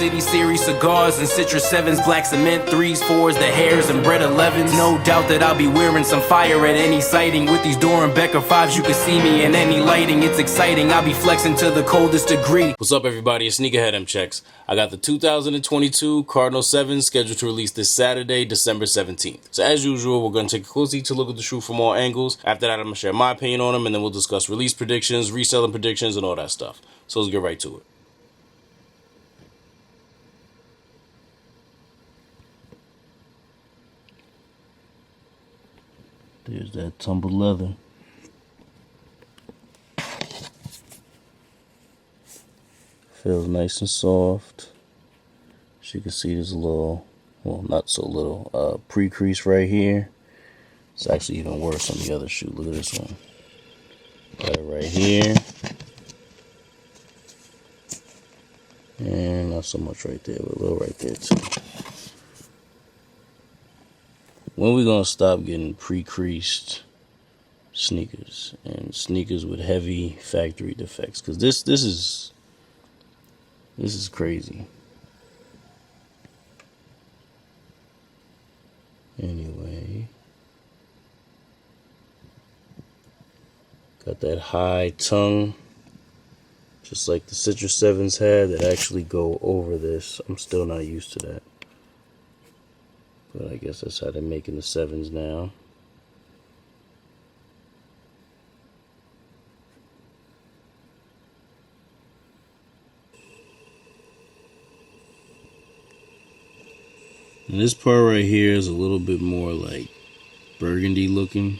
City Series cigars and Citrus 7s, black cement 3s, 4s, the hairs and bread 11s. No doubt that I'll be wearing some fire at any sighting. With these Doran Becker 5s, you can see me in any lighting. It's exciting, I'll be flexing to the coldest degree. What's up, everybody? It's Sneakerhead M Checks. I got the 2022 Cardinal 7 scheduled to release this Saturday, December 17th. So as usual, we're going to take a close look at the shoe from all angles. After that, I'm going to share my opinion on them, and then we'll discuss release predictions, reselling predictions, and all that stuff. So let's get right to it. There's that tumbled leather. Feels nice and soft. As you can see, there's a little, well, not so little, pre-crease right here. It's actually even worse on the other shoe. Look at this one. Got it right here. And not so much right there, but a little right there too. When are we gonna stop getting pre-creased sneakers and sneakers with heavy factory defects? Because this is crazy. Anyway, got that high tongue, just like the Citrus 7s had, that actually go over this. I'm still not used to that, but I guess that's how they're making the 7s now. And this part right here is a little bit more like burgundy looking.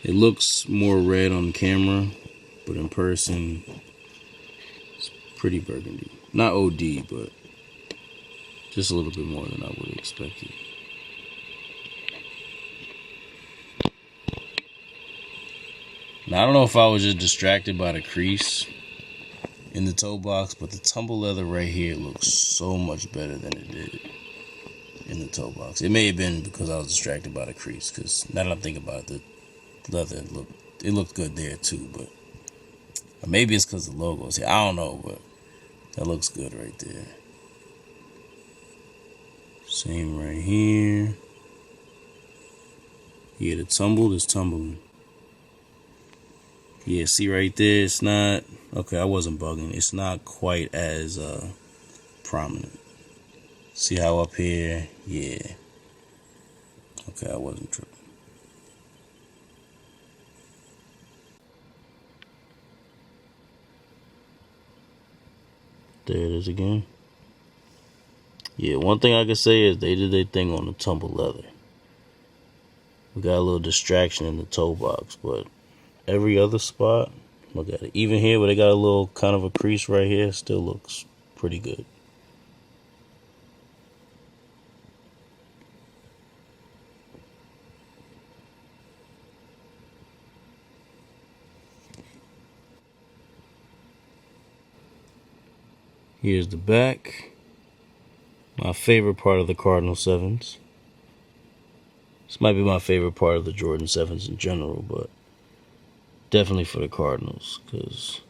It looks more red on camera, but in person it's pretty burgundy. Not OD, but just a little bit more than I would have expected. Now, I don't know if I was just distracted by the crease in the toe box, but the tumble leather right here looks so much better than it did in the toe box. It may have been because I was distracted by the crease, because now that I'm thinking about it, the leather looked good there too, but maybe it's because the logo's here. I don't know, but that looks good right there. Same right here. Yeah, the tumble is tumbling. Yeah, see right there, it's not, okay, I wasn't bugging. It's not quite as prominent. See how up here? Yeah. Okay, I wasn't tripping. There it is again. Yeah, one thing I can say is they did their thing on the tumble leather. We got a little distraction in the toe box, but every other spot, look at it. Even here where they got a little kind of a crease right here, still looks pretty good. Here's the back. My favorite part of the Cardinal 7s. This might be my favorite part of the Jordan 7s in general, but definitely for the Cardinals, because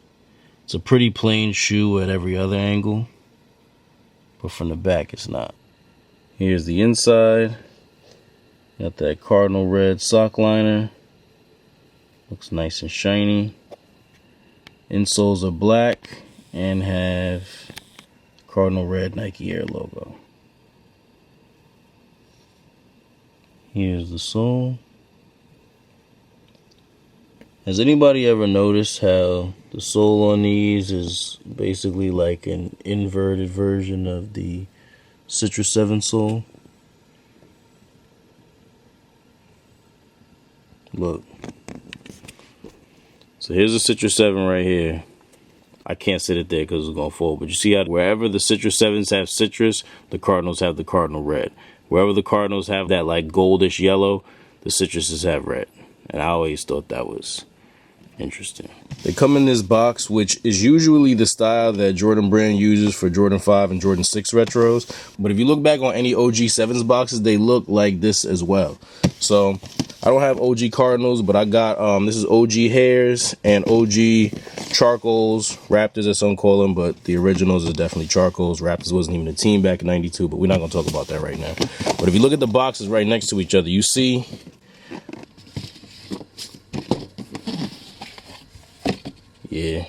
it's a pretty plain shoe at every other angle, but from the back it's not. Here's the inside. Got that Cardinal red sock liner. Looks nice and shiny. Insoles are black and have Cardinal red Nike Air logo. Here's the sole. Has anybody ever noticed how the sole on these is basically like an inverted version of the Citrus 7 sole? Look. So here's the Citrus 7 right here. I can't sit it there because it's going to fold. But you see how wherever the Citrus 7s have citrus, the Cardinals have the Cardinal red. Wherever the Cardinals have that like goldish yellow, the citruses have red. And I always thought that was interesting. They come in this box, which is usually the style that Jordan Brand uses for Jordan 5 and Jordan 6 retros. But if you look back on any OG 7s boxes, they look like this as well. So I don't have OG Cardinals, but I got this is OG Hairs and OG Charcoals, Raptors as some call them, but the originals is definitely Charcoals. Raptors wasn't even a team back in '92, but we're not gonna talk about that right now. But if you look at the boxes right next to each other, you see yeah.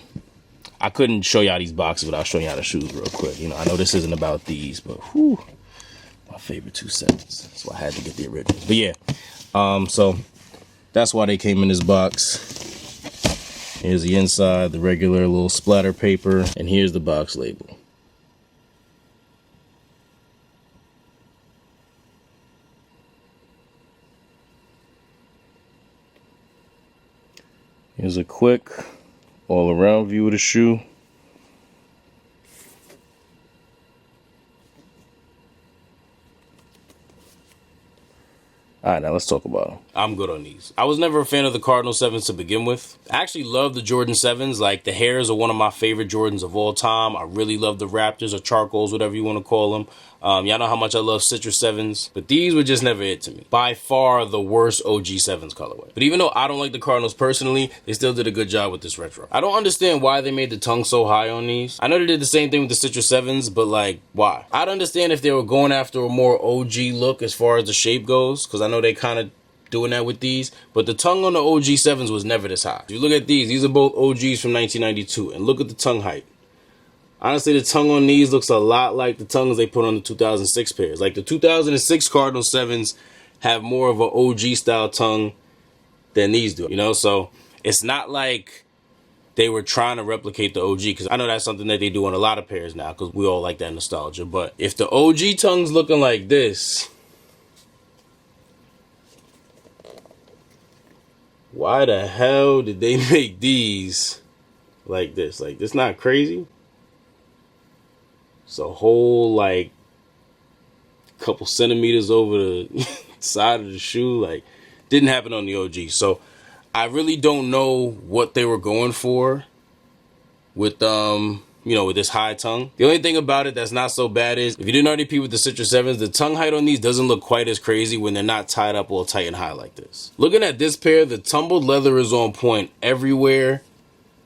I couldn't show y'all these boxes without showing y'all the shoes real quick. You know, I know this isn't about these, but whew, my favorite 2 sets. So I had to get the originals. But yeah, so that's why they came in this box. Here's the inside, the regular little splatter paper, and here's the box label. Here's a quick all-around view of the shoe. All right, now let's talk about them. I'm good on these. I was never a fan of the Cardinal 7s to begin with. I actually love the Jordan 7s. Like, the Hairs are one of my favorite Jordans of all time. I really love the Raptors or Charcoals, whatever you want to call them. Y'all know how much I love Citrus 7s, but these were just never it to me. By far the worst OG 7s colorway. But even though I don't like the Cardinals personally, they still did a good job with this retro. I don't understand why they made the tongue so high on these. I know they did the same thing with the Citrus 7s, but like, why? I'd understand if they were going after a more OG look as far as the shape goes, because I know they kind of doing that with these, but the tongue on the OG 7s was never this high. If you look at these are both OGs from 1992, and look at the tongue height. Honestly, the tongue on these looks a lot like the tongues they put on the 2006 pairs. Like the 2006 Cardinal 7s have more of an OG style tongue than these do, you know? So it's not like they were trying to replicate the OG, because I know that's something that they do on a lot of pairs now, because we all like that nostalgia. But if the OG tongue's looking like this, why the hell did they make these like this? Like, this not crazy? It's a whole, like, couple centimeters over the side of the shoe. Like, didn't happen on the OG. So I really don't know what they were going for with, with this high tongue. The only thing about it that's not so bad is, if you didn't already pee with the Citrus 7s, the tongue height on these doesn't look quite as crazy when they're not tied up all tight and high like this. Looking at this pair, the tumbled leather is on point everywhere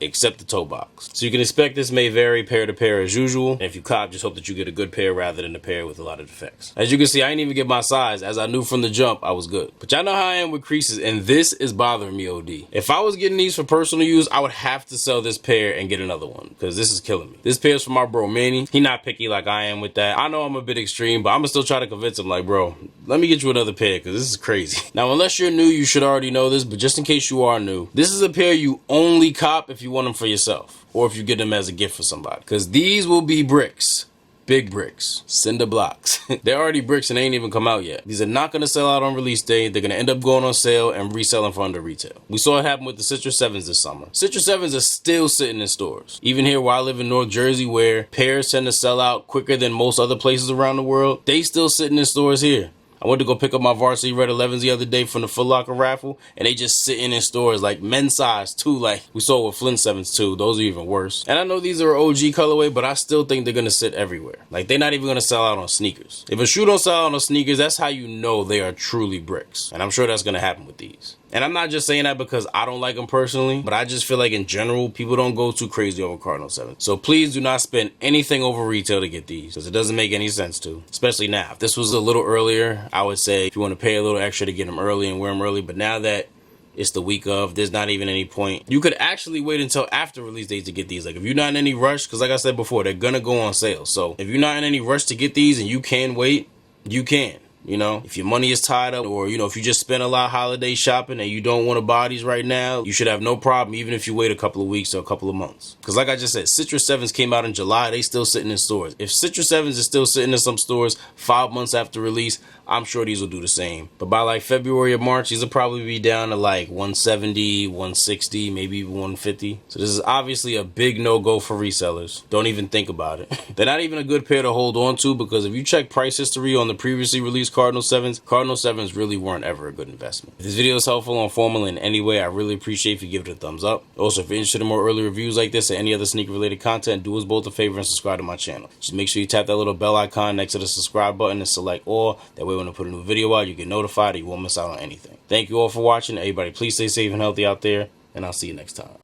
except the toe box. So you can expect this may vary pair to pair as usual. And if you cop, just hope that you get a good pair rather than a pair with a lot of defects. As you can see, I didn't even get my size, as I knew from the jump I was good. But y'all know how I am with creases, and this is bothering me OD. If I was getting these for personal use, I would have to sell this pair and get another one, because this is killing me. This pair is for my bro Manny. He not picky like I am with that. I know I'm a bit extreme, but I'm gonna still try to convince him, like, bro, let me get you another pair, because this is crazy. Now, unless you're new, you should already know this, but just in case you are new, this is a pair you only cop if you want them for yourself, or if you get them as a gift for somebody, because these will be bricks. Big bricks, cinder blocks. They're already bricks and they ain't even come out yet. These are not going to sell out on release day. They're going to end up going on sale and reselling for under retail. We saw it happen with the Citrus 7s this summer. Citrus 7s are still sitting in stores. Even here where I live in North Jersey, where pairs tend to sell out quicker than most other places around the world, they still sitting in stores here. I went to go pick up my varsity red 11s the other day from the Foot Locker raffle, and they just sitting in stores, like men's size too. Like we saw with Flint 7s too. Those are even worse. And I know these are OG colorway, but I still think they're gonna sit everywhere. Like, they're not even gonna sell out on sneakers. If a shoe don't sell out on sneakers, that's how you know they are truly bricks. And I'm sure that's gonna happen with these. And I'm not just saying that because I don't like them personally, but I just feel like in general, people don't go too crazy over Cardinal 7. So please do not spend anything over retail to get these, because it doesn't make any sense to, especially now. If this was a little earlier, I would say if you want to pay a little extra to get them early and wear them early, but now that it's the week of, there's not even any point. You could actually wait until after release date to get these. Like, if you're not in any rush, because like I said before, they're gonna go on sale. So if you're not in any rush to get these and you can wait, you can. You know, if your money is tied up, or, you know, if you just spend a lot holiday shopping and you don't want to buy these right now, you should have no problem even if you wait a couple of weeks or a couple of months. Because like I just said, Citrus 7s came out in July. They still sitting in stores. If Citrus 7s is still sitting in some stores 5 months after release, I'm sure these will do the same. But by like February or March, these will probably be down to like 170, 160, maybe even 150. So this is obviously a big no-go for resellers. Don't even think about it. They're not even a good pair to hold on to, because if you check price history on the previously released Cardinal 7s, Cardinal 7s really weren't ever a good investment. If this video is helpful or informative in any way, I really appreciate if you give it a thumbs up. Also, if you're interested in more early reviews like this or any other sneaker related content, do us both a favor and subscribe to my channel. Just make sure you tap that little bell icon next to the subscribe button and select all. That way when I put a new video out, you get notified and you won't miss out on anything. Thank you all for watching. Everybody, please stay safe and healthy out there, and I'll see you next time.